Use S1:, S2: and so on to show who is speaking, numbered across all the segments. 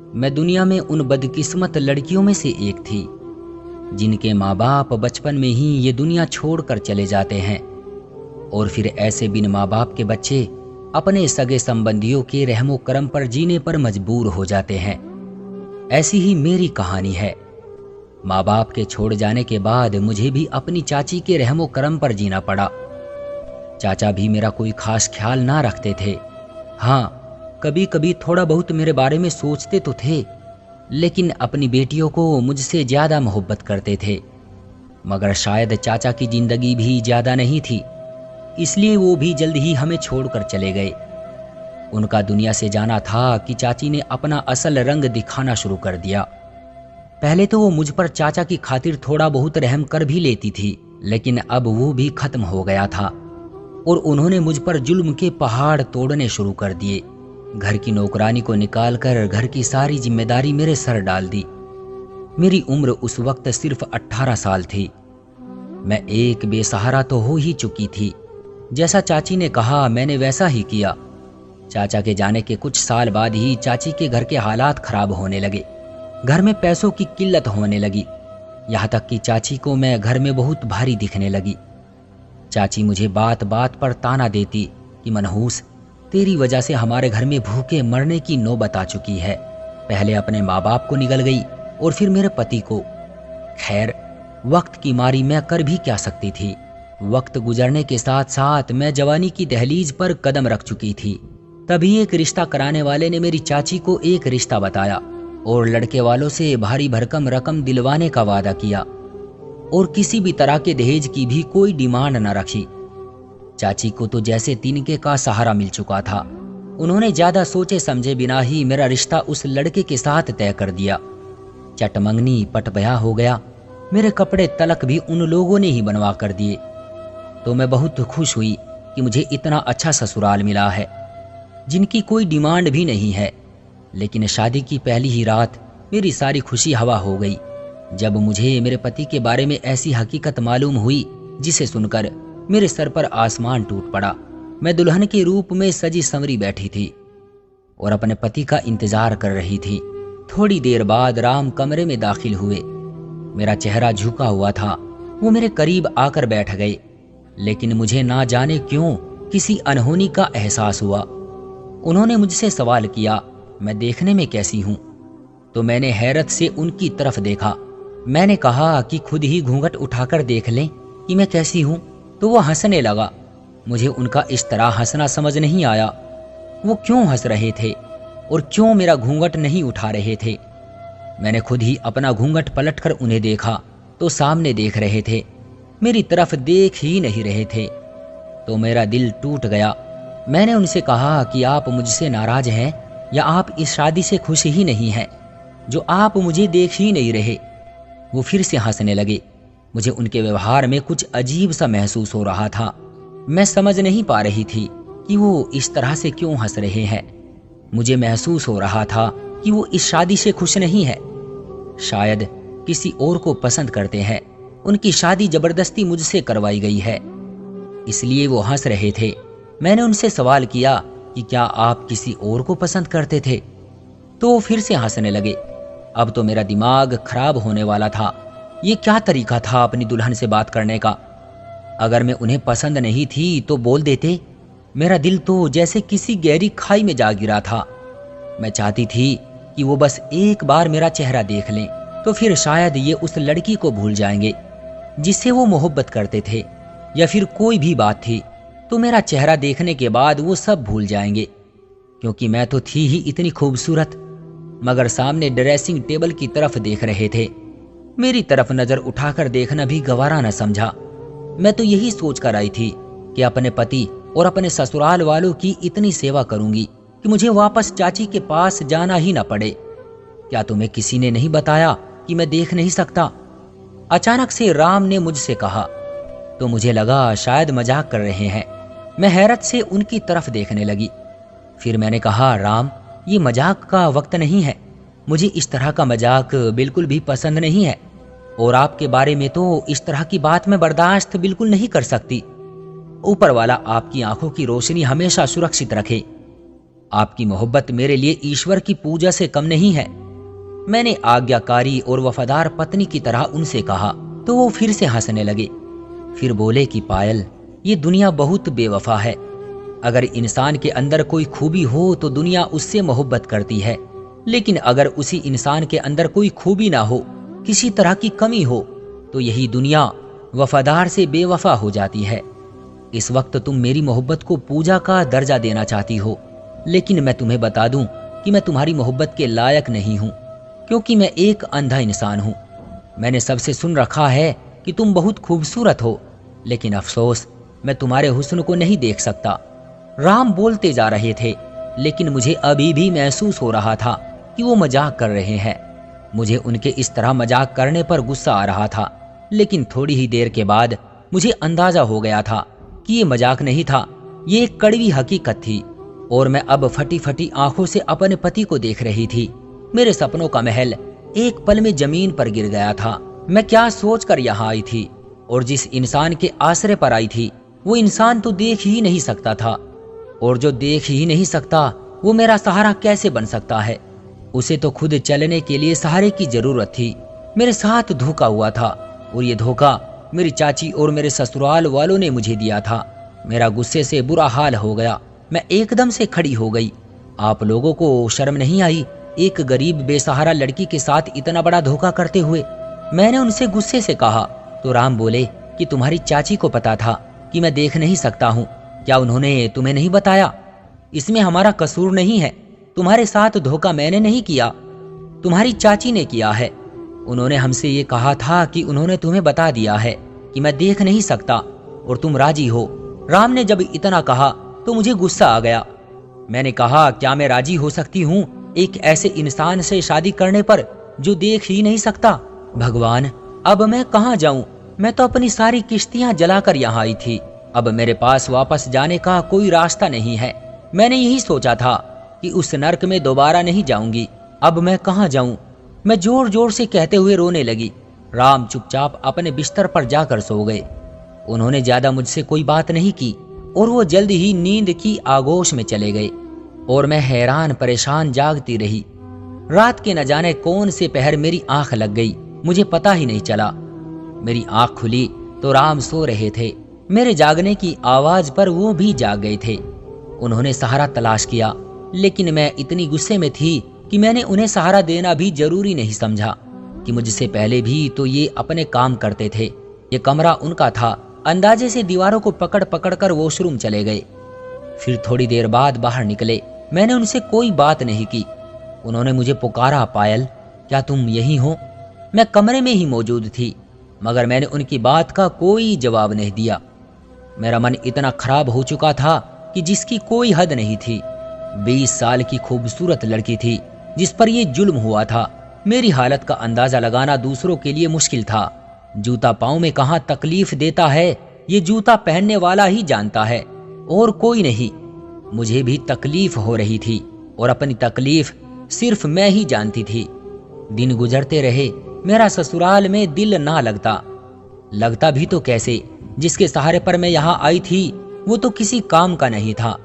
S1: मैं दुनिया में उन बदकिस्मत लड़कियों में से एक थी जिनके माँ बाप बचपन में ही ये दुनिया छोड़कर चले जाते हैं और फिर ऐसे बिन माँ बाप के बच्चे अपने सगे संबंधियों के रहमो करम पर जीने पर मजबूर हो जाते हैं। ऐसी ही मेरी कहानी है। माँ बाप के छोड़ जाने के बाद मुझे भी अपनी चाची के रहमो करम पर जीना पड़ा। चाचा भी मेरा कोई खास ख्याल ना रखते थे। हाँ, कभी कभी थोड़ा बहुत मेरे बारे में सोचते तो थे, लेकिन अपनी बेटियों को मुझसे ज़्यादा मोहब्बत करते थे। मगर शायद चाचा की जिंदगी भी ज़्यादा नहीं थी, इसलिए वो भी जल्द ही हमें छोड़कर चले गए। उनका दुनिया से जाना था कि चाची ने अपना असल रंग दिखाना शुरू कर दिया। पहले तो वो मुझ पर चाचा की खातिर थोड़ा बहुत रहम कर भी लेती थी, लेकिन अब वो भी खत्म हो गया था और उन्होंने मुझ पर जुल्म के पहाड़ तोड़ने शुरू कर दिए। घर की नौकरानी को निकालकर घर की सारी जिम्मेदारी मेरे सर डाल दी। मेरी उम्र उस वक्त सिर्फ 18 साल थी। मैं एक बेसहारा तो हो ही चुकी थी। जैसा चाची ने कहा मैंने वैसा ही किया। चाचा के जाने के कुछ साल बाद ही चाची के घर के हालात खराब होने लगे। घर में पैसों की किल्लत होने लगी, यहाँ तक कि चाची को मैं घर में बहुत भारी दिखने लगी। चाची मुझे बात बात पर ताना देती कि मनहूस, तेरी वजह से हमारे घर में भूखे मरने की नौबत आ चुकी है। पहले अपने माँ बाप को निगल गई और फिर मेरे पति को। खैर, वक्त की मारी मैं कर भी क्या सकती थी। वक्त गुजरने के साथ साथ मैं जवानी की दहलीज पर कदम रख चुकी थी। तभी एक रिश्ता कराने वाले ने मेरी चाची को एक रिश्ता बताया और लड़के वालों से भारी भरकम रकम दिलवाने का वादा किया और किसी भी तरह के दहेज की भी कोई डिमांड न रखी। चाची को तो जैसे तिनके का सहारा मिल चुका था। उन्होंने ज्यादा सोचे समझे बिना ही मेरा रिश्ता उस लड़के के साथ तय कर दिया। चटमंगनी पट ब्याह हो गया। मेरे कपड़े तलक भी उन लोगों ने ही बनवा कर दिए। तो मैं बहुत खुश हुई कि मुझे इतना अच्छा ससुराल मिला है जिनकी कोई डिमांड भी नहीं है। लेकिन शादी की पहली ही रात मेरी सारी खुशी हवा हो गई जब मुझे मेरे पति के बारे में ऐसी हकीकत मालूम हुई जिसे सुनकर मेरे सर पर आसमान टूट पड़ा। मैं दुल्हन के रूप में सजी संवरी बैठी थी और अपने पति का इंतजार कर रही थी। थोड़ी देर बाद राम कमरे में दाखिल हुए। मेरा चेहरा झुका हुआ था। वो मेरे करीब आकर बैठ गए, लेकिन मुझे ना जाने क्यों किसी अनहोनी का एहसास हुआ। उन्होंने मुझसे सवाल किया, मैं देखने में कैसी हूं? तो मैंने हैरत से उनकी तरफ देखा। मैंने कहा कि खुद ही घूंघट उठाकर देख लें कि मैं कैसी हूं। तो वो हंसने लगा। मुझे उनका इस तरह हंसना समझ नहीं आया। वो क्यों हंस रहे थे और क्यों मेरा घूंघट नहीं उठा रहे थे? मैंने खुद ही अपना घूंघट पलटकर उन्हें देखा तो सामने देख रहे थे, मेरी तरफ देख ही नहीं रहे थे। तो मेरा दिल टूट गया। मैंने उनसे कहा कि आप मुझसे नाराज हैं या आप इस शादी से खुश ही नहीं हैं जो आप मुझे देख ही नहीं रहे। वो फिर से हंसने लगे। मुझे उनके व्यवहार में कुछ अजीब सा महसूस हो रहा था। मैं समझ नहीं पा रही थी कि वो इस तरह से क्यों हंस रहे हैं। मुझे महसूस हो रहा था कि वो इस शादी से खुश नहीं है, शायद किसी और को पसंद करते हैं। उनकी शादी जबरदस्ती मुझसे करवाई गई है, इसलिए वो हंस रहे थे। मैंने उनसे सवाल किया कि क्या आप किसी और को पसंद करते थे? तो वो फिर से हंसने लगे। अब तो मेरा दिमाग खराब होने वाला था। ये क्या तरीका था अपनी दुल्हन से बात करने का? अगर मैं उन्हें पसंद नहीं थी तो बोल देते। मेरा दिल तो जैसे किसी गहरी खाई में जा गिरा था। मैं चाहती थी कि वो बस एक बार मेरा चेहरा देख लें, तो फिर शायद ये उस लड़की को भूल जाएंगे जिससे वो मोहब्बत करते थे, या फिर कोई भी बात थी तो मेरा चेहरा देखने के बाद वो सब भूल जाएंगे, क्योंकि मैं तो थी ही इतनी खूबसूरत। मगर सामने ड्रेसिंग टेबल की तरफ देख रहे थे। मेरी तरफ नजर उठाकर देखना भी गवारा न समझा। मैं तो यही सोच कर आई थी कि अपने पति और अपने ससुराल वालों की इतनी सेवा करूंगी कि मुझे वापस चाची के पास जाना ही न पड़े। क्या तुम्हें किसी ने नहीं बताया कि मैं देख नहीं सकता? अचानक से राम ने मुझसे कहा, तो मुझे लगा शायद मजाक कर रहे हैं। मैं हैरत से उनकी तरफ देखने लगी। फिर मैंने कहा, राम, ये मजाक का वक्त नहीं है। मुझे इस तरह का मजाक बिल्कुल भी पसंद नहीं है, और आपके बारे में तो इस तरह की बात मैं बर्दाश्त बिल्कुल नहीं कर सकती। ऊपर वाला आपकी आंखों की रोशनी हमेशा सुरक्षित रखे। आपकी मोहब्बत मेरे लिए ईश्वर की पूजा से कम नहीं है। मैंने आज्ञाकारी और वफादार पत्नी की तरह उनसे कहा तो वो फिर से हंसने लगे। फिर बोले कि पायल, ये दुनिया बहुत बेवफा है। अगर इंसान के अंदर कोई खूबी हो तो दुनिया उससे मोहब्बत करती है, लेकिन अगर उसी इंसान के अंदर कोई खूबी ना हो, किसी तरह की कमी हो, तो यही दुनिया वफादार से बेवफा हो जाती है। इस वक्त तुम मेरी मोहब्बत को पूजा का दर्जा देना चाहती हो, लेकिन मैं तुम्हें बता दूं कि मैं तुम्हारी मोहब्बत के लायक नहीं हूं, क्योंकि मैं एक अंधा इंसान हूं। मैंने सबसे सुन रखा है कि तुम बहुत खूबसूरत हो, लेकिन अफसोस मैं तुम्हारे हुस्न को नहीं देख सकता। राम बोलते जा रहे थे, लेकिन मुझे अभी भी महसूस हो रहा था कि वो मजाक कर रहे हैं। मुझे उनके इस तरह मजाक करने पर गुस्सा आ रहा था, लेकिन थोड़ी ही देर के बाद मुझे अंदाजा हो गया था कि ये मजाक नहीं था, ये एक कड़वी हकीकत थी। और मैं अब फटी फटी आंखों से अपने पति को देख रही थी। मेरे सपनों का महल एक पल में जमीन पर गिर गया था। मैं क्या सोचकर यहाँ आई थी, और जिस इंसान के आसरे पर आई थी वो इंसान तो देख ही नहीं सकता था, और जो देख ही नहीं सकता वो मेरा सहारा कैसे बन सकता है। उसे तो खुद चलने के लिए सहारे की जरूरत थी। मेरे साथ धोखा हुआ था, और ये धोखा मेरी चाची और मेरे ससुराल वालों ने मुझे दिया था। मेरा गुस्से से बुरा हाल हो गया। मैं एकदम से खड़ी हो गई। आप लोगों को शर्म नहीं आई एक गरीब बेसहारा लड़की के साथ इतना बड़ा धोखा करते हुए? मैंने उनसे गुस्से से कहा तो राम बोले कि तुम्हारी चाची को पता था कि मैं देख नहीं सकता हूँ, क्या उन्होंने तुम्हें नहीं बताया? इसमें हमारा कसूर नहीं है। तुम्हारे साथ धोखा मैंने नहीं किया, तुम्हारी चाची ने किया है। उन्होंने हमसे ये कहा था कि उन्होंने तुम्हें बता दिया है कि मैं देख नहीं सकता और तुम राजी हो। राम ने जब इतना कहा तो मुझे गुस्सा आ गया। मैंने कहा, क्या मैं राजी हो सकती हूँ एक ऐसे इंसान से शादी करने पर जो देख ही नहीं सकता? भगवान, अब मैं कहाँ जाऊं? मैं तो अपनी सारी किश्तियां जलाकर यहाँ आई थी। अब मेरे पास वापस जाने का कोई रास्ता नहीं है। मैंने यही सोचा था कि उस नर्क में दोबारा नहीं जाऊंगी। अब मैं कहाँ जाऊं? मैं जोर जोर से कहते हुए रोने लगी। राम चुपचाप अपने बिस्तर पर जाकर सो गए। उन्होंने ज्यादा मुझसे कोई बात नहीं की और वो जल्द ही नींद की आगोश में चले गए, और मैं हैरान परेशान जागती रही। रात के न जाने कौन से पहर मेरी आंख लग गई, मुझे पता ही नहीं चला। मेरी आंख खुली तो राम सो रहे थे। मेरे जागने की आवाज पर वो भी जाग गए थे। उन्होंने सहारा तलाश किया, लेकिन मैं इतनी गुस्से में थी कि मैंने उन्हें सहारा देना भी जरूरी नहीं समझा कि मुझसे पहले भी तो ये अपने काम करते थे। ये कमरा उनका था। अंदाजे से दीवारों को पकड़ पकड़ कर वॉशरूम चले गए। फिर थोड़ी देर बाद बाहर निकले। मैंने उनसे कोई बात नहीं की। उन्होंने मुझे पुकारा, पायल, क्या तुम यहीं हो? मैं कमरे में ही मौजूद थी, मगर मैंने उनकी बात का कोई जवाब नहीं दिया। मेरा मन इतना खराब हो चुका था कि जिसकी कोई हद नहीं थी। 20 साल की खूबसूरत लड़की थी जिस पर यह जुल्म हुआ था। मेरी हालत का अंदाजा लगाना दूसरों के लिए मुश्किल था। जूता पांव में कहाँ तकलीफ देता है ये जूता पहनने वाला ही जानता है, और कोई नहीं। मुझे भी तकलीफ हो रही थी, और अपनी तकलीफ सिर्फ मैं ही जानती थी। दिन गुजरते रहे, मेरा ससुराल में दिल ना लगता भी तो कैसे? जिसके सहारे पर मैं यहाँ आई थी वो तो किसी काम का नहीं था।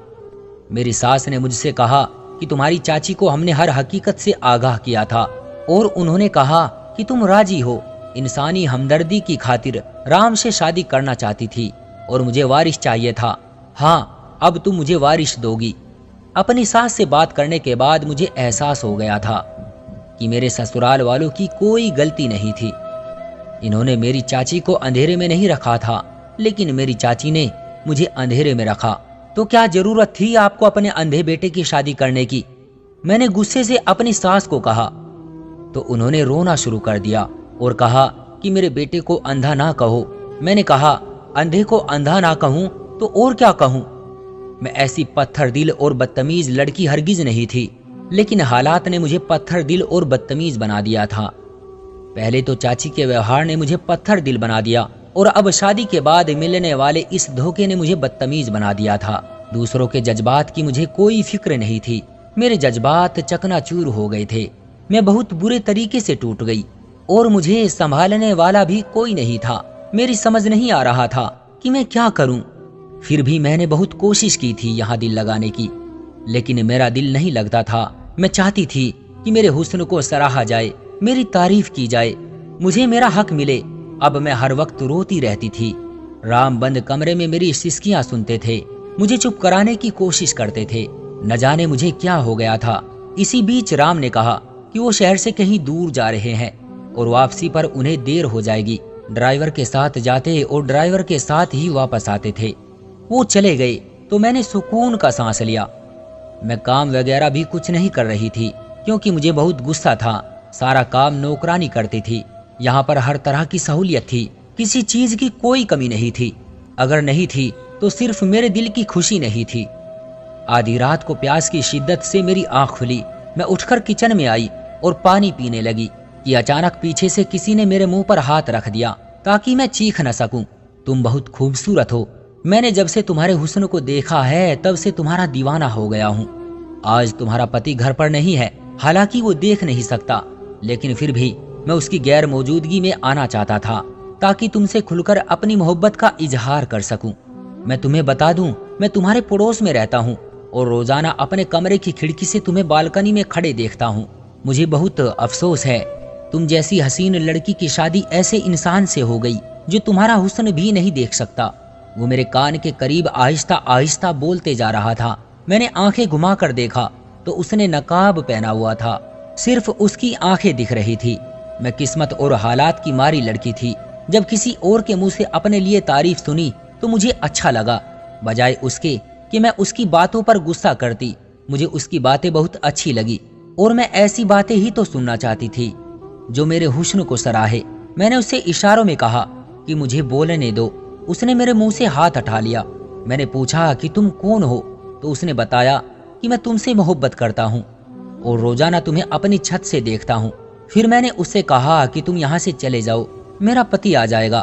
S1: मेरी सास ने मुझसे कहा कि तुम्हारी चाची को हमने हर हकीकत से आगाह किया था, और उन्होंने कहा कि तुम राजी हो। इंसानी हमदर्दी की खातिर राम से शादी करना चाहती थी, और मुझे वारिस चाहिए था। हाँ, अब तुम मुझे वारिस दोगी। अपनी सास से बात करने के बाद मुझे एहसास हो गया था कि मेरे ससुराल वालों की कोई गलती नहीं थी। इन्होंने मेरी चाची को अंधेरे में नहीं रखा था, लेकिन मेरी चाची ने मुझे अंधेरे में रखा। तो क्या जरूरत थी आपको अपने अंधे बेटे की शादी करने की? मैंने गुस्से से अपनी सास को कहा, तो उन्होंने रोना शुरू कर दिया और कहा कि मेरे बेटे को अंधा ना कहो। मैंने कहा, अंधे को अंधा ना कहूं तो और क्या कहूं? मैं ऐसी पत्थर दिल और बदतमीज लड़की हरगिज नहीं थी, लेकिन हालात ने मुझे पत्थर दिल और बदतमीज बना दिया था। पहले तो चाची के व्यवहार ने मुझे पत्थर दिल बना दिया, और अब शादी के बाद मिलने वाले इस धोखे ने मुझे बदतमीज बना दिया था। दूसरों के जज्बात की मुझे कोई फिक्र नहीं थी। मेरे जज्बात चकनाचूर हो गए थे। मैं बहुत बुरे तरीके से टूट गई, और मुझे संभालने वाला भी कोई नहीं था। मेरी समझ नहीं आ रहा था कि मैं क्या करूं। फिर भी मैंने बहुत कोशिश की थी यहाँ दिल लगाने की। लेकिन मेरा दिल नहीं लगता था। मैं चाहती थी कि मेरे हुस्न को सराहा जाए, मेरी तारीफ की जाए, मुझे मेरा हक मिले। अब मैं हर वक्त रोती रहती थी। राम बंद कमरे में मेरी सिसकियां सुनते थे, मुझे चुप कराने की कोशिश करते थे। न जाने मुझे क्या हो गया था। इसी बीच राम ने कहा कि वो शहर से कहीं दूर जा रहे हैं और वापसी पर उन्हें देर हो जाएगी। ड्राइवर के साथ जाते और ड्राइवर के साथ ही वापस आते थे। वो चले गए तो मैंने सुकून का सांस लिया। मैं काम वगैरह भी कुछ नहीं कर रही थी क्योंकि मुझे बहुत गुस्सा था। सारा काम नौकरानी करती थी। यहाँ पर हर तरह की सहूलियत थी, किसी चीज की कोई कमी नहीं थी। अगर नहीं थी तो सिर्फ मेरे दिल की खुशी नहीं थी। आधी रात को प्यास की शिद्दत से मेरी आंख खुली। मैं उठकर किचन में आई और पानी पीने लगी कि अचानक पीछे से किसी ने मेरे मुंह पर हाथ रख दिया ताकि मैं चीख न सकूं। तुम बहुत खूबसूरत हो। मैंने जब से तुम्हारे हुस्न को देखा है तब से तुम्हारा दीवाना हो गया हूँ। आज तुम्हारा पति घर पर नहीं है, हालांकि वो देख नहीं सकता, लेकिन फिर भी मैं उसकी गैर मौजूदगी में आना चाहता था ताकि तुमसे खुलकर अपनी मोहब्बत का इजहार कर सकूं। मैं तुम्हें बता दूं, मैं तुम्हारे पड़ोस में रहता हूं और रोजाना अपने कमरे की खिड़की से तुम्हें बालकनी में खड़े देखता हूं। मुझे बहुत अफसोस है, तुम जैसी हसीन लड़की की शादी ऐसे इंसान से हो गई जो तुम्हारा हुस्न भी नहीं देख सकता। वो मेरे कान के करीब आहिस्ता आहिस्ता बोलते जा रहा था। मैंने आंखें घुमाकर देखा तो उसने नकाब पहना हुआ था, सिर्फ उसकी आंखें दिख रही थी। मैं किस्मत और हालात की मारी लड़की थी। जब किसी और के मुंह से अपने लिए तारीफ सुनी तो मुझे अच्छा लगा, बजाय उसके कि मैं उसकी बातों पर गुस्सा करती। मुझे उसकी बातें बहुत अच्छी लगी और मैं ऐसी बातें ही तो सुनना चाहती थी जो मेरे हुस्न को सराहे। मैंने उससे इशारों में कहा कि मुझे बोलने दो। उसने मेरे मुंह से हाथ हटा लिया। मैंने पूछा कि तुम कौन हो, तो उसने बताया कि मैं तुमसे मोहब्बत करता हूँ और रोजाना तुम्हें अपनी छत से देखता हूँ। फिर मैंने उससे कहा कि तुम यहाँ से चले जाओ, मेरा पति आ जाएगा।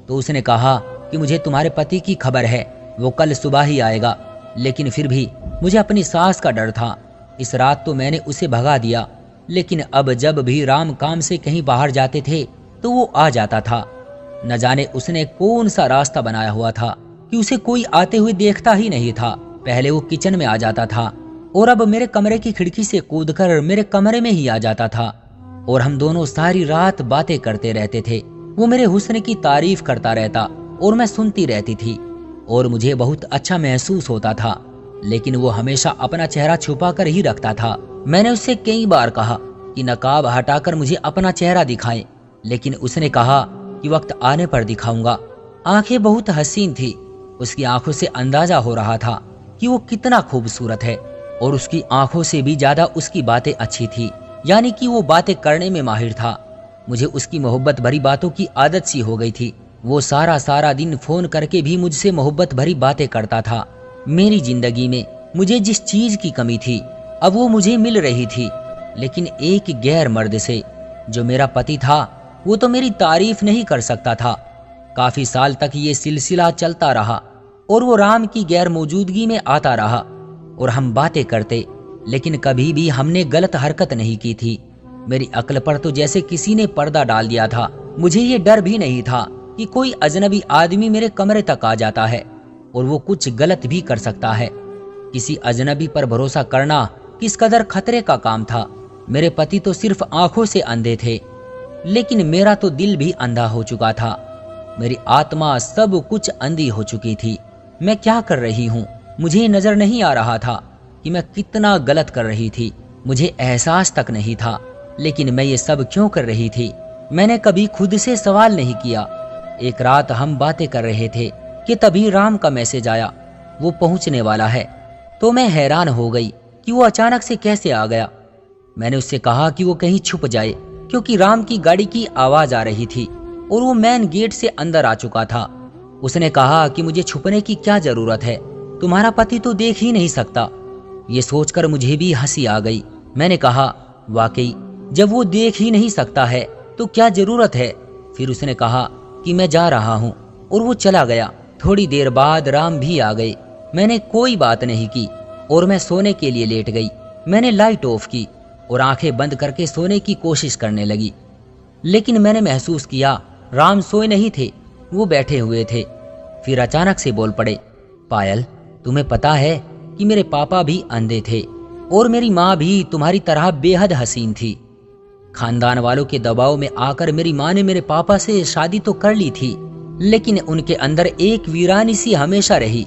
S1: तो उसने कहा कि मुझे तुम्हारे पति की खबर है, वो कल सुबह ही आएगा। लेकिन फिर भी मुझे अपनी सास का डर था। इस रात तो मैंने उसे भगा दिया, लेकिन अब जब भी राम काम से कहीं बाहर जाते थे तो वो आ जाता था। न जाने उसने कौन सा रास्ता बनाया हुआ था कि उसे कोई आते हुए देखता ही नहीं था। पहले वो किचन में आ जाता था और अब मेरे कमरे की खिड़की से कूदकर मेरे कमरे में ही आ जाता था और हम दोनों सारी रात बातें करते रहते थे। वो मेरे हुस्न की तारीफ करता रहता और मैं सुनती रहती थी और मुझे बहुत अच्छा महसूस होता था, लेकिन वो हमेशा अपना चेहरा छुपा कर ही रखता था। मैंने उससे कई बार कहा कि नकाब हटाकर मुझे अपना चेहरा दिखाएं, लेकिन उसने कहा कि वक्त आने पर दिखाऊंगा। आंखें बहुत हसीन थी। उसकी आंखों से अंदाजा हो रहा था कि वो कितना खूबसूरत है और उसकी आंखों से भी ज्यादा उसकी बातें अच्छी थी, यानी कि वो बातें करने में माहिर था। मुझे उसकी मोहब्बत भरी बातों की आदत सी हो गई थी। वो सारा सारा दिन फोन करके भी मुझसे मोहब्बत भरी बातें करता था। मेरी जिंदगी में मुझे जिस चीज की कमी थी अब वो मुझे मिल रही थी, लेकिन एक गैर मर्द से। जो मेरा पति था वो तो मेरी तारीफ नहीं कर सकता था। काफी साल तक ये सिलसिला चलता रहा और वो राम की गैर मौजूदगी में आता रहा और हम बातें करते, लेकिन कभी भी हमने गलत हरकत नहीं की थी। मेरी अक्ल पर तो जैसे किसी ने पर्दा डाल दिया था। मुझे ये डर भी नहीं था कि कोई अजनबी आदमी मेरे कमरे तक आ जाता है और वो कुछ गलत भी कर सकता है। किसी अजनबी पर भरोसा करना किस कदर खतरे का काम था। मेरे पति तो सिर्फ आंखों से अंधे थे, लेकिन मेरा तो दिल भी अंधा हो चुका था। मेरी आत्मा सब कुछ अंधी हो चुकी थी। मैं क्या कर रही हूँ मुझे नजर नहीं आ रहा था कि मैं कितना गलत कर रही थी। मुझे एहसास तक नहीं था, लेकिन मैं ये सब क्यों कर रही थी मैंने कभी खुद से सवाल नहीं किया। एक रात हम बातें कर रहे थे कि तभी राम का मैसेज आया, वो पहुंचने वाला है। तो मैं हैरान हो गई कि वो अचानक से कैसे आ गया। मैंने उससे कहा कि वो कहीं छुप जाए, क्योंकि राम की गाड़ी की आवाज आ रही थी और वो मेन गेट से अंदर आ चुका था। उसने कहा कि मुझे छुपने की क्या जरूरत है, तुम्हारा पति तो देख ही नहीं सकता। ये सोचकर मुझे भी हंसी आ गई। मैंने कहा, वाकई जब वो देख ही नहीं सकता है तो क्या जरूरत है। फिर उसने कहा कि मैं जा रहा हूँ और वो चला गया। थोड़ी देर बाद राम भी आ गए। मैंने कोई बात नहीं की और मैं सोने के लिए लेट गई। मैंने लाइट ऑफ की और आंखें बंद करके सोने की कोशिश करने लगी, लेकिन मैंने महसूस किया राम सोए नहीं थे, वो बैठे हुए थे। फिर अचानक से बोल पड़े, पायल तुम्हें पता है कि मेरे पापा भी अंधे थे और मेरी माँ भी तुम्हारी तरह बेहद हसीन थी। खानदान वालों के दबाव में आकर मेरी माँ ने मेरे पापा से शादी तो कर ली थी, लेकिन उनके अंदर एक वीरानी सी हमेशा रही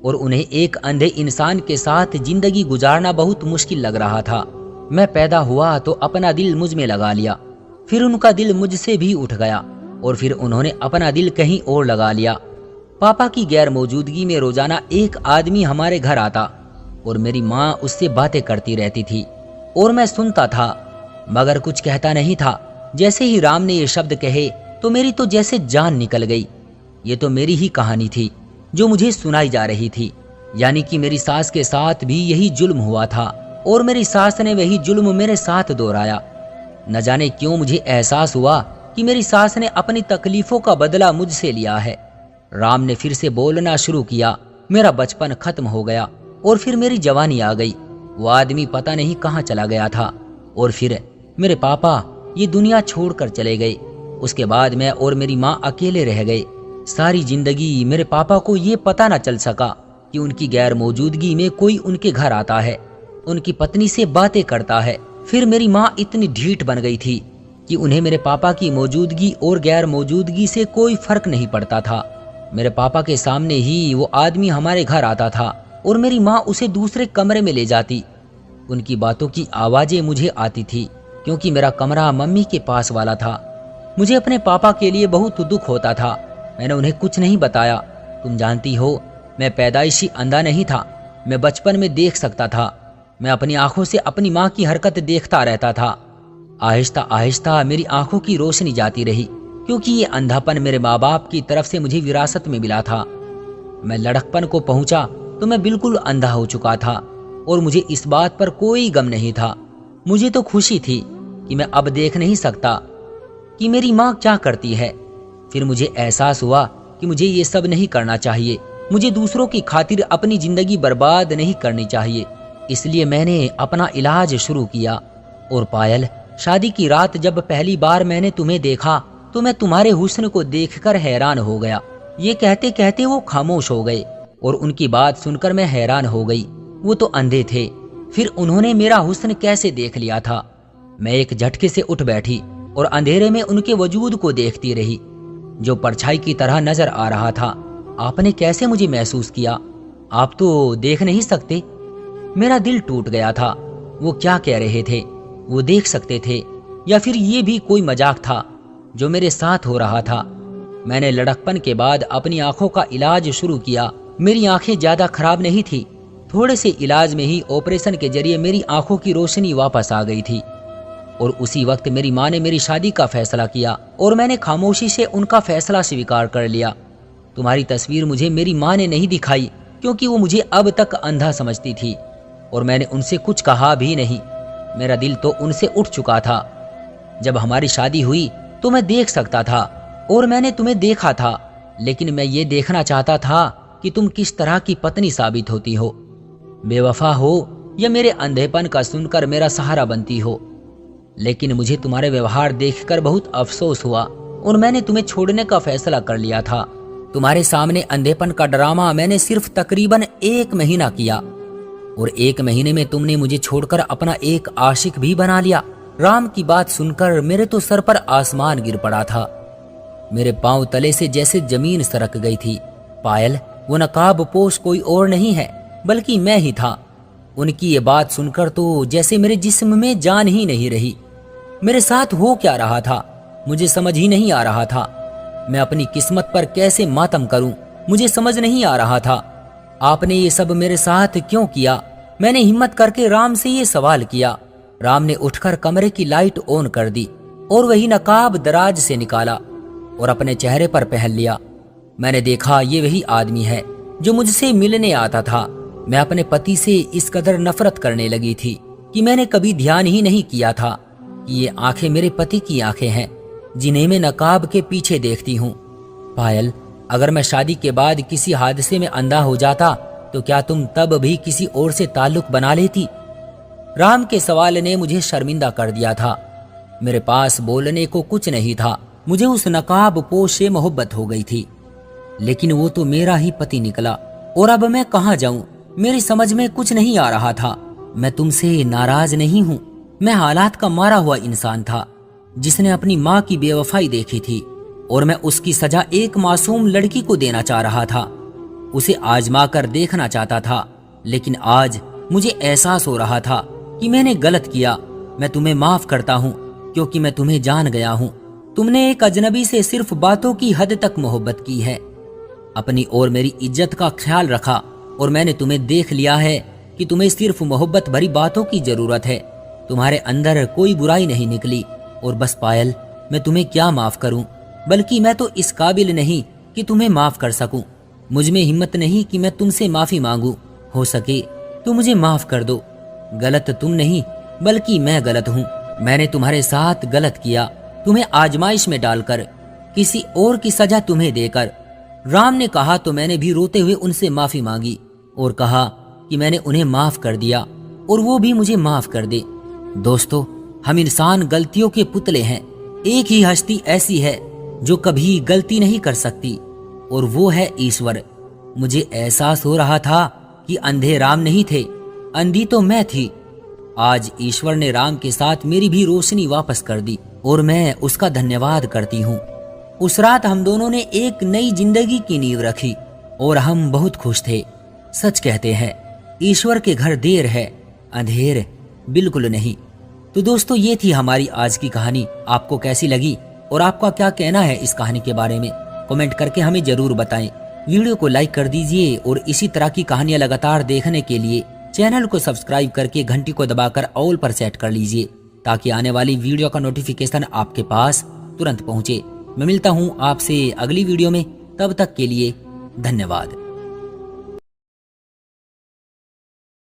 S1: और उन्हें एक अंधे इंसान के साथ जिंदगी गुजारना बहुत मुश्किल लग रहा था। मैं पैदा हुआ तो अपना दिल मुझ में लगा लिया, फिर उनका दिल मुझसे भी उठ गया और फिर उन्होंने अपना दिल कहीं और लगा लिया। पापा की गैर मौजूदगी में रोजाना एक आदमी हमारे घर आता और मेरी माँ उससे बातें करती रहती थी और मैं सुनता था मगर कुछ कहता नहीं था। जैसे ही राम ने ये शब्द कहे तो मेरी तो जैसे जान निकल गई। ये तो मेरी ही कहानी थी जो मुझे सुनाई जा रही थी, यानी कि मेरी सास के साथ भी यही जुल्म हुआ था और मेरी सास ने वही जुल्म मेरे साथ दोहराया। न जाने क्यों मुझे एहसास हुआ कि मेरी सास ने अपनी तकलीफों का बदला मुझसे लिया है। राम ने फिर से बोलना शुरू किया। मेरा बचपन खत्म हो गया और फिर मेरी जवानी आ गई। वो आदमी पता नहीं कहाँ चला गया था और फिर मेरे पापा ये दुनिया छोड़कर चले गए। उसके बाद मैं और मेरी माँ अकेले रह गए। सारी जिंदगी मेरे पापा को ये पता न चल सका कि उनकी गैर मौजूदगी में कोई उनके घर आता है, उनकी पत्नी से बातें करता है। फिर मेरी माँ इतनी ढीठ बन गई थी कि उन्हें मेरे पापा की मौजूदगी और गैर मौजूदगी से कोई फर्क नहीं पड़ता था। मेरे पापा के सामने ही वो आदमी हमारे घर आता था और मेरी माँ उसे दूसरे कमरे में ले जाती। उनकी बातों की आवाजें मुझे आती थी क्योंकि मेरा कमरा मम्मी के पास वाला था। मुझे अपने पापा के लिए बहुत दुख होता था। मैंने उन्हें कुछ नहीं बताया। तुम जानती हो, मैं पैदाइशी अंधा नहीं था। मैं बचपन में देख सकता था। मैं अपनी आंखों से अपनी माँ की हरकत देखता रहता था। आहिस्ता आहिस्ता मेरी आंखों की रोशनी जाती रही क्योंकि ये अंधापन मेरे माँ बाप की तरफ से मुझे विरासत में मिला था। मैं लड़कपन को पहुंचा तो मैं बिल्कुल अंधा हो चुका था और मुझे इस बात पर कोई गम नहीं था। मुझे तो खुशी थी कि मैं अब देख नहीं सकता कि मेरी माँ क्या करती है। फिर मुझे एहसास हुआ कि मुझे ये सब नहीं करना चाहिए। मुझे दूसरों की खातिर अपनी जिंदगी बर्बाद नहीं करनी चाहिए। इसलिए मैंने अपना इलाज शुरू किया। और पायल, शादी की रात जब पहली बार मैंने तुम्हें देखा तो मैं तुम्हारे हुस्न को देखकर हैरान हो गया। ये कहते कहते वो खामोश हो गए और उनकी बात सुनकर मैं हैरान हो गई। वो तो अंधे थे, फिर उन्होंने मेरा हुस्न कैसे देख लिया था। मैं एक झटके से उठ बैठी और अंधेरे में उनके वजूद को देखती रही जो परछाई की तरह नजर आ रहा था। आपने कैसे मुझे महसूस किया? आप तो देख नहीं सकते। मेरा दिल टूट गया था। वो क्या कह रहे थे? वो देख सकते थे या फिर ये भी कोई मजाक था जो मेरे साथ हो रहा था? मैंने लड़कपन के बाद अपनी आंखों का इलाज शुरू किया। मेरी आंखें ज्यादा खराब नहीं थी। थोड़े से इलाज में ही ऑपरेशन के जरिए मेरी आंखों की रोशनी वापस आ गई थी। और उसी वक्त मेरी माँ ने मेरी शादी का फैसला किया और मैंने खामोशी से उनका फैसला स्वीकार कर लिया। तुम्हारी तस्वीर मुझे मेरी माँ ने नहीं दिखाई क्योंकि वो मुझे अब तक अंधा समझती थी और मैंने उनसे कुछ कहा भी नहीं। मेरा दिल तो उनसे उठ चुका था। जब हमारी शादी हुई तो मैं देख सकता था और मैंने तुम्हें देखा था, लेकिन मैं ये देखना चाहता था कि तुम किस तरह की पत्नी साबित होती हो, बेवफा हो या मेरे अंधेपन का सुनकर मेरा सहारा बनती हो। लेकिन मुझे तुम्हारे व्यवहार देखकर बहुत अफसोस हुआ और मैंने तुम्हें छोड़ने का फैसला कर लिया था। तुम्हारे सामने अंधेपन का ड्रामा मैंने सिर्फ तकरीबन 1 महीना किया और 1 महीने में तुमने मुझे छोड़कर अपना एक आशिक भी बना लिया। राम की बात सुनकर मेरे तो सर पर आसमान गिर पड़ा था। मेरे पांव तले से जैसे जमीन सरक गई थी। पायल, वो नकाब पोश कोई और नहीं है बल्कि मैं ही था। उनकी ये बात सुनकर तो जैसे मेरे जिस्म में जान ही नहीं रही। मेरे साथ हो क्या रहा था मुझे समझ ही नहीं आ रहा था। मैं अपनी किस्मत पर कैसे मातम करूं मुझे समझ नहीं आ रहा था। आपने ये सब मेरे साथ क्यों किया? मैंने हिम्मत करके राम से ये सवाल किया। राम ने उठकर कमरे की लाइट ऑन कर दी और वही नकाब दराज से निकाला और अपने चेहरे पर पहन लिया। मैंने देखा ये वही आदमी है जो मुझसे मिलने आता था। मैं अपने पति से इस कदर नफरत करने लगी थी कि मैंने कभी ध्यान ही नहीं किया था कि ये आंखें मेरे पति की आंखें हैं जिन्हें मैं नकाब के पीछे देखती हूँ। पायल, अगर मैं शादी के बाद किसी हादसे में अंधा हो जाता तो क्या तुम तब भी किसी और से ताल्लुक बना लेती? राम के सवाल ने मुझे शर्मिंदा कर दिया था। मेरे पास बोलने को कुछ नहीं था। मुझे उस नकाब पोश से मोहब्बत हो गई थी, लेकिन वो तो मेरा ही पति निकला और अब मैं कहाँ जाऊं? मेरी समझ में कुछ नहीं आ रहा था। मैं तुमसे नाराज नहीं हूँ। मैं हालात का मारा हुआ इंसान था जिसने अपनी माँ की बेवफाई देखी थी और मैं उसकी सजा एक मासूम लड़की को देना चाह रहा था। उसे आजमा कर देखना चाहता था, लेकिन आज मुझे एहसास हो रहा था कि मैंने गलत किया। मैं तुम्हें माफ करता हूँ क्योंकि मैं तुम्हें जान गया हूँ। तुमने एक अजनबी से सिर्फ बातों की हद तक मोहब्बत की है, अपनी और मेरी इज्जत का ख्याल रखा, और मैंने तुम्हें देख लिया है कि तुम्हें सिर्फ मोहब्बत भरी बातों की जरूरत है। तुम्हारे अंदर कोई बुराई नहीं निकली। और बस पायल, मैं तुम्हें क्या माफ करूं, बल्कि मैं तो इस काबिल नहीं कि तुम्हें माफ कर सकूं। मुझ में हिम्मत नहीं कि मैं तुमसे माफी मांगू। हो सके तो मुझे माफ कर दो। गलत तुम नहीं बल्कि मैं गलत हूँ। मैंने तुम्हारे साथ गलत किया, तुम्हें आजमाइश में डालकर, किसी और की सजा तुम्हें देकर। राम ने कहा तो मैंने भी रोते हुए उनसे माफी मांगी और कहा कि मैंने उन्हें माफ कर दिया और वो भी मुझे माफ कर दे। दोस्तों, हम इंसान गलतियों के पुतले हैं। एक ही हस्ती ऐसी है जो कभी गलती नहीं कर सकती, और वो है ईश्वर। मुझे एहसास हो रहा था कि अंधे राम नहीं थे, अंधी तो मैं थी। आज ईश्वर ने राम के साथ मेरी भी रोशनी वापस कर दी और मैं उसका धन्यवाद करती हूँ। उस रात हम दोनों ने एक नई जिंदगी की नींव रखी और हम बहुत खुश थे। सच कहते हैं, ईश्वर के घर देर है, अंधेर बिल्कुल नहीं। तो दोस्तों, ये थी हमारी आज की कहानी। आपको कैसी लगी और आपका क्या कहना है इस कहानी के बारे में, कमेंट करके हमें जरूर बताएं। वीडियो को लाइक कर दीजिए और इसी तरह की कहानियां लगातार देखने के लिए चैनल को सब्सक्राइब करके घंटी को दबाकर ऑल पर सेट कर लीजिए, ताकि आने वाली वीडियो का नोटिफिकेशन आपके पास तुरंत पहुंचे। मैं मिलता हूं आपसे अगली वीडियो में, तब तक के लिए धन्यवाद।